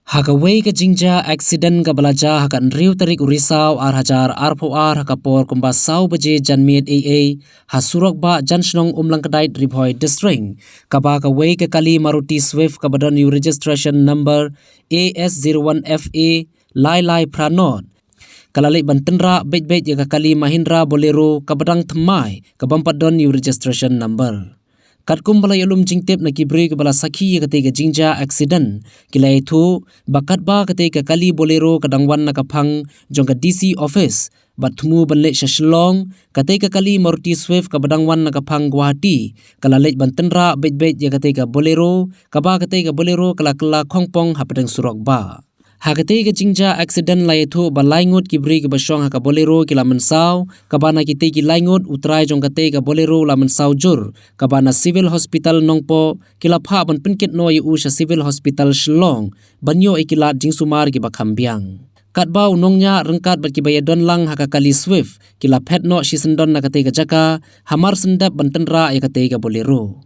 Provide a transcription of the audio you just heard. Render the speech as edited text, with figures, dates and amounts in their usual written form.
Hakaway ka jingja accident ka balaja hakan riu tarik urisau ar hajar arpo ar hakapor kumbasau baje janmiet AA hasurok ba janshnong umlang kadai driphoy district kaba kaway ka kali Maruti Swift kabadon new registration number AS01FA lai pranot kalalik ban Tynrah bet ya kali Mahindra Bolero kabadang thamai kabampadon new registration number. Katkum balai ulum jingtip na kibri ke bala sakhi ketika jingja accident kilai itu bakat ba ketika kali Bolero kadangwan na kapang jong ka DC office batmu banlek shalong ketika kali Maruti Swift kabadangwan na kapang Guwahati kalalek ban Tynrah bet ya ketika Bolero kaba ketika Bolero kala khongpong hapadang surok ba. Hakate ke jingja accident lai thu balaingut kibri ke basyong haka Bolero kila Mynsaw kabana kite ki laingut utrai jong kate ke Bolero la Mynsaw jur kabana civil hospital nongpo kila pha ban pinkit no yu sha civil hospital Shillong banyo ikilat jingsumar ki bakhambiang katbau Nongñiah rengkat bat ki bayadon lang haka kali Swift kila Phet no shisendon na kate ke jaka hamar sendap ban Tynrah ya kate ke Bolero.